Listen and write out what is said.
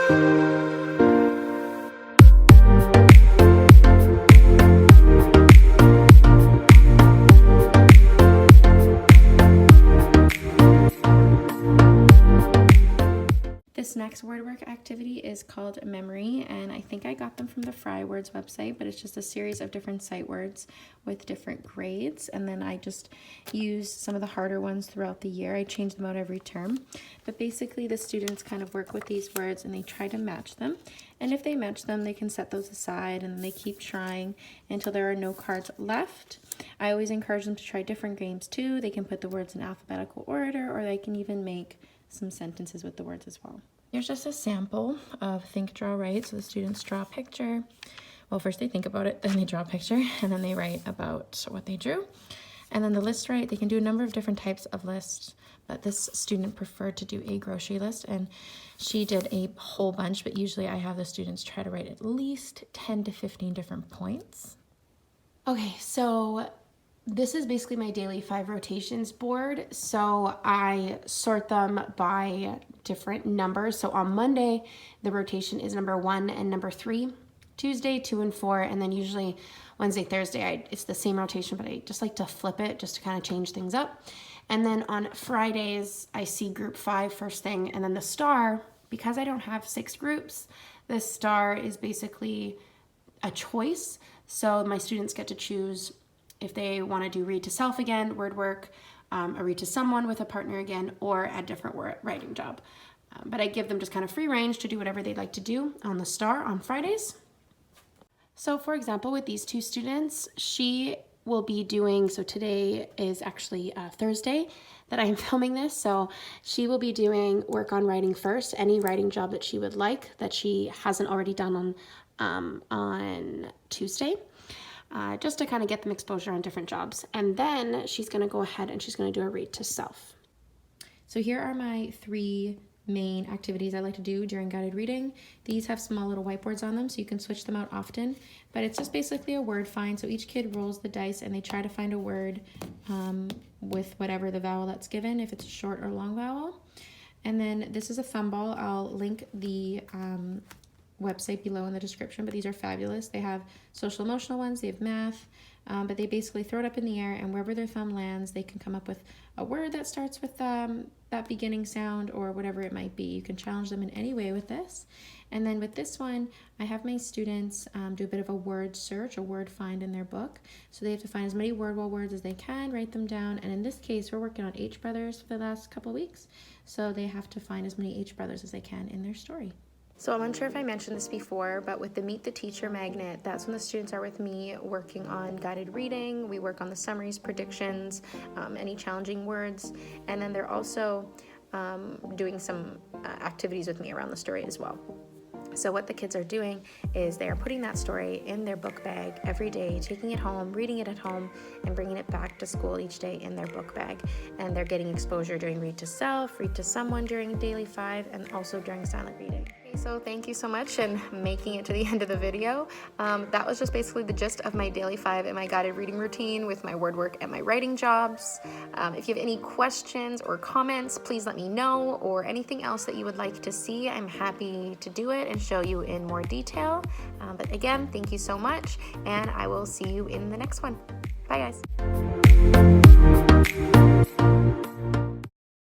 This next word work activity is called Memory, and I think I got them from the Frywords website, but it's just a series of different sight words with different grades, and then I just use some of the harder ones throughout the year. I change them out every term, but basically the students kind of work with these words and they try to match them, and if they match them, they can set those aside and they keep trying until there are no cards left. I always encourage them to try different games too. They can put the words in alphabetical order, or they can even make some sentences with the words as well. Here's just a sample of Think, Draw, Write. So the students draw a picture. Well, first they think about it, then they draw a picture, and then they write about what they drew. And then the list write, they can do a number of different types of lists, but this student preferred to do a grocery list, and she did a whole bunch, but usually I have the students try to write at least 10 to 15 different points. Okay, so this is basically my daily 5 rotations board. So I sort them by different numbers. So on Monday, the rotation is number 1 and number 3. Tuesday, 2 and 4, and then usually Wednesday, Thursday, it's the same rotation, but I just like to flip it just to kind of change things up. And then on Fridays, I see group 5 first thing, and then the star, because I don't have 6 groups, the star is basically a choice. So my students get to choose if they want to do read to self again, word work, a read to someone with a partner again, or a different writing job. But I give them just kind of free range to do whatever they'd like to do on the star on Fridays. So for example, with these 2 students, she will be doing, so today is actually Thursday that I'm filming this, so she will be doing work on writing first, any writing job that she would like that she hasn't already done on Tuesday. Just to kind of get them exposure on different jobs. And then she's going to go ahead and she's going to do a read to self. So here are my 3 main activities I like to do during guided reading. These have small little whiteboards on them, so you can switch them out often, but it's just basically a word find. So each kid rolls the dice and they try to find a word with whatever the vowel that's given, if it's a short or long vowel. And then this is a Thumball. I'll link the website below in the description, but these are fabulous. They have social emotional ones, they have math, but they basically throw it up in the air, and wherever their thumb lands, they can come up with a word that starts with that beginning sound or whatever it might be. You can challenge them in any way with this. And then with this one, I have my students do a bit of a word search, a word find in their book. So they have to find as many wordwall words as they can, write them down, and in this case, we're working on H brothers for the last couple of weeks. So they have to find as many H brothers as they can in their story. So I'm unsure if I mentioned this before, but with the Meet the Teacher magnet, that's when the students are with me working on guided reading. We work on the summaries, predictions, any challenging words, and then they're also doing some activities with me around the story as well. So what the kids are doing is they are putting that story in their book bag every day, taking it home, reading it at home, and bringing it back to school each day in their book bag. And they're getting exposure during read to self, read to someone during daily 5, and also during silent reading. So thank you so much and making it to the end of the video. That was just basically the gist of my daily 5 and my guided reading routine with my word work and my writing jobs. If you have any questions or comments, please let me know, or anything else that you would like to see. I'm happy to do it and show you in more detail. But again, thank you so much, and I will see you in the next one. Bye guys.